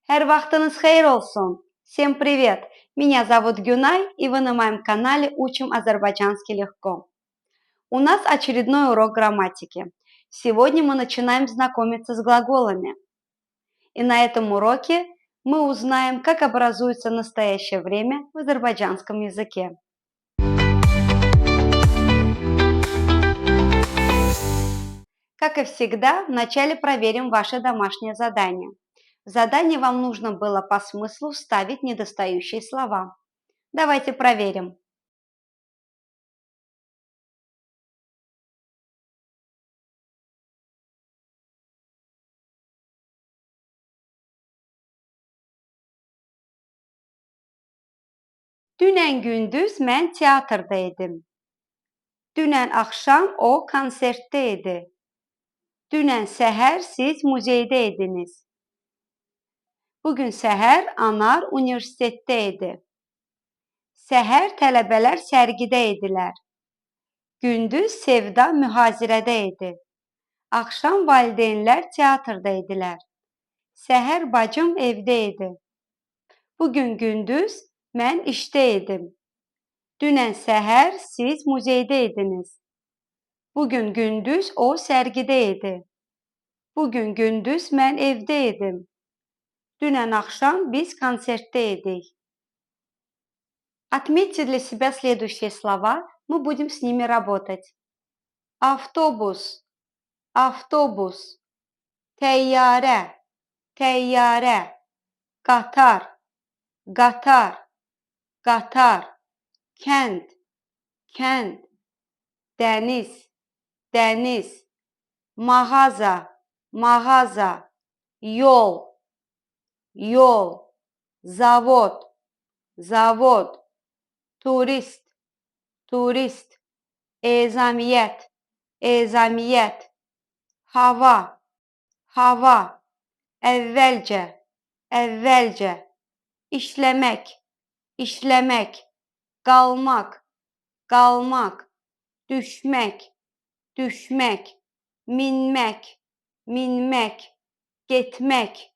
Her vaxtınız xeyir olsun. Всем привет! Меня зовут Гюнай, и вы на моем канале Учим азербайджанский легко. У нас очередной урок грамматики. Сегодня мы начинаем знакомиться с глаголами. И на этом уроке мы узнаем, как образуется настоящее время в азербайджанском языке. Как и всегда, вначале проверим ваше домашнее задание. В задании вам нужно было по смыслу вставить недостающие слова. Давайте проверим. Dünən gündüz mən teatrda idim. Dünən axşam o konsertdə idi. Dünən səhər siz muzeydə idiniz. Bugün səhər Anar universitetdə idi. Səhər tələbələr sərgidə idilər. Gündüz Sevda mühazirədə idi. Axşam valideynlər teatrda idilər. Səhər bacım evdə idi. Bugün gündüz mən işdə idim. Dünən səhər siz muzeydə idiniz. Bugün gündüz o sərgidə idi. Bugün gündüz mən evdə idim. Dünən axşam biz konsertdə idik. Отметьте для себя следующие слова, мы будем с ними работать. Автобус, автобус. Təyyarə, təyyarə. Qatar, qatar, qatar. Kənd, kənd. Dəniz, dəniz. Mağaza, mağaza. Yol, yol. Zavod, zavod. Turist, turist. Ezamiyyət, ezamiyyət. Hava, hava. Əvvəlcə, əvvəlcə. İşləmək, işləmək. Qalmaq, qalmaq. Düşmək, düşmək. Minmək, minmək. Getmək,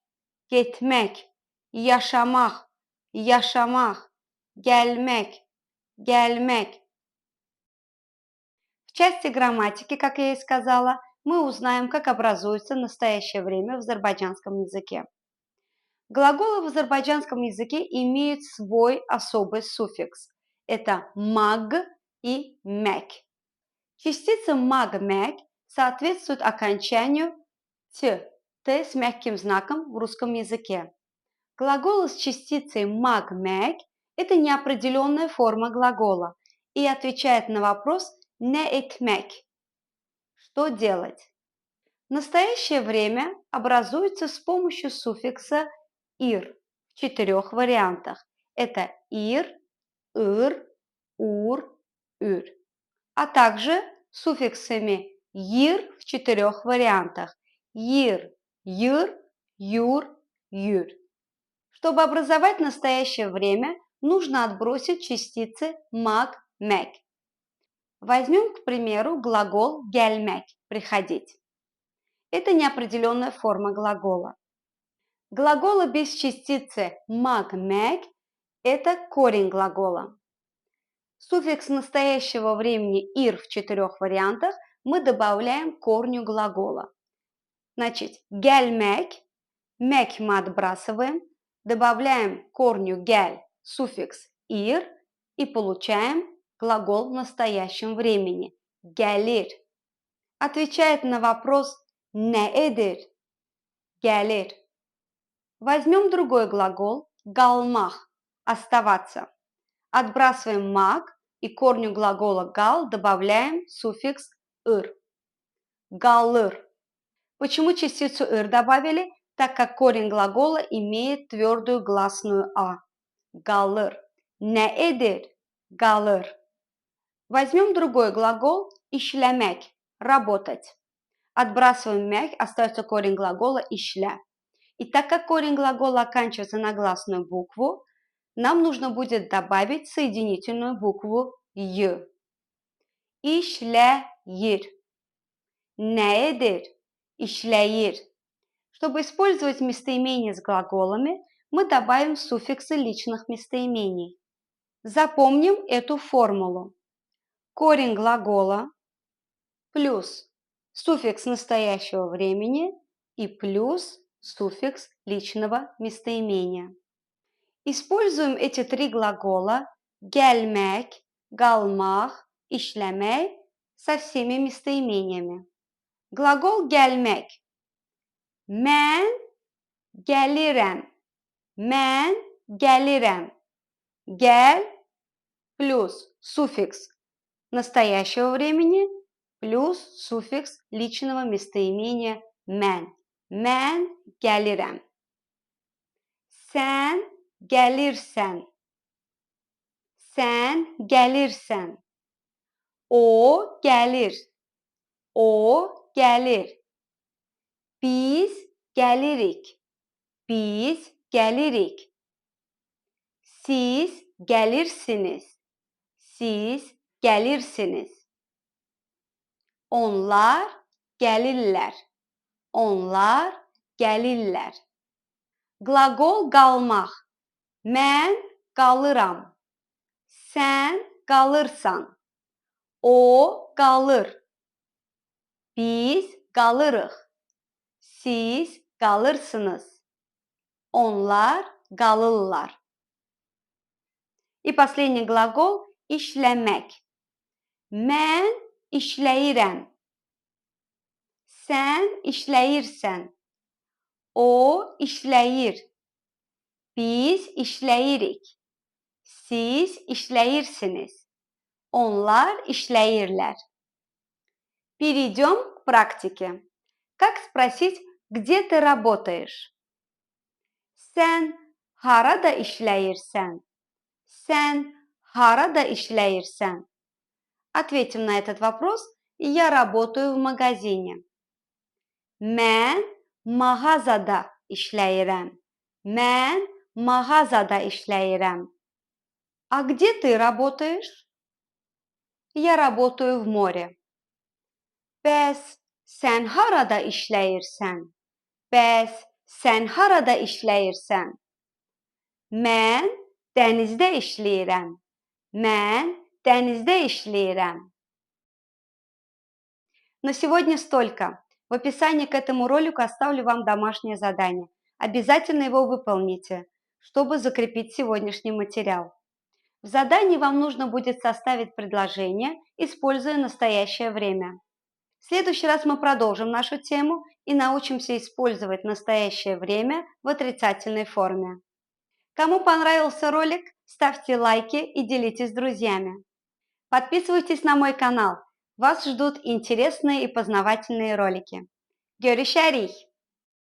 getmək. Yaşamaq, yaşamaq. Gəlmək, gəlmək. В части грамматики, как я и сказала, мы узнаем, как образуется настоящее время в азербайджанском языке. Глаголы в азербайджанском языке имеют свой особый суффикс. Это маг и мэк. Частица маг-мэк соответствует окончанию т с мягким знаком в русском языке. Глаголы с частицей маг-мэк – это неопределенная форма глагола и отвечает на вопрос «не этмек» – «что делать?». В настоящее время образуется с помощью суффикса «ир» в 4 вариантах. Это «ир», «ыр», «ур», «юр», а также суффиксами «ир» в 4 вариантах. «Ир», «юр», «юр», «юр». Чтобы образовать настоящее время, нужно отбросить частицы маг, мэк. Возьмем, к примеру, глагол gelmek – приходить. Это неопределенная форма глагола. Глаголы без частицы маг, мэк – это корень глагола. Суффикс настоящего времени «ир» в 4 вариантах мы добавляем к корню глагола. Значит, gelmek, мэк мы отбрасываем, добавляем к корню gel суффикс «ир» и получаем глагол в настоящем времени – gelir. Отвечает на вопрос «ne edir?» – gelir. Возьмем другой глагол «галмах» – оставаться. Отбрасываем маг и к корню глагола «гал» добавляем суффикс «ыр» – «галыр». Почему частицу «ыр» добавили? Так как корень глагола имеет твердую гласную «а» – «галыр». «Ne edir?» – «галыр». Возьмем другой глагол «işlemek» – «работать». Отбрасываем мяг, остается корень глагола «işle». И так как корень глагола оканчивается на гласную букву, нам нужно будет добавить соединительную букву «й». İşleyir. Ne edir? İşleyir. Чтобы использовать местоимения с глаголами, мы добавим суффиксы личных местоимений. Запомним эту формулу. Корень глагола плюс суффикс настоящего времени и плюс суффикс личного местоимения. Используем эти три глагола gelmek, galmak, işlemek со всеми местоимениями. Глагол gelmek. Mən gəlirəm. Mən gəlirəm. Gel плюс суффикс настоящего времени плюс суффикс личного местоимения mən. Mən gəlirəm. Sən gəlirsən. Sən gəlirsən. O gəlir. O gəlir. Biz gəlirik. Biz gəlirik. Siz gəlirsiniz. Siz gəlirsiniz. Onlar gəlirlər. Onlar gəlirlər. Qlaqol qalmaq. Mən qalıram. Sən qalırsan. O qalır. Biz qalırıq. Siz qalırsınız. Onlar qalırlar. И последний глагол işləmək. Mən işləyirəm. Sən işləyirsən. O işləyir. Biz işləyirik. Siz işləyirsiniz. Onlar işləyirlər. Перейдем к практике. Как спросить, где ты работаешь? Sən harada işləyirsən? Sən harada işləyirsən? Ответим на этот вопрос. Я работаю в магазине. Mən mağazada işləyirəm. Mən mağazada işləyirəm. А где ты работаешь? Я работаю в море. Bəs sən harada işləyirsən? Bəs sən harada işləyirsən? Mən dənizdə işləyirəm. Mən dənizdə işləyirəm. На сегодня столько. В описании к этому ролику оставлю вам домашнее задание. Обязательно его выполните, чтобы закрепить сегодняшний материал. В задании вам нужно будет составить предложение, используя настоящее время. В следующий раз мы продолжим нашу тему и научимся использовать настоящее время в отрицательной форме. Кому понравился ролик, ставьте лайки и делитесь с друзьями. Подписывайтесь на мой канал. Вас ждут интересные и познавательные ролики. Görüşürüz.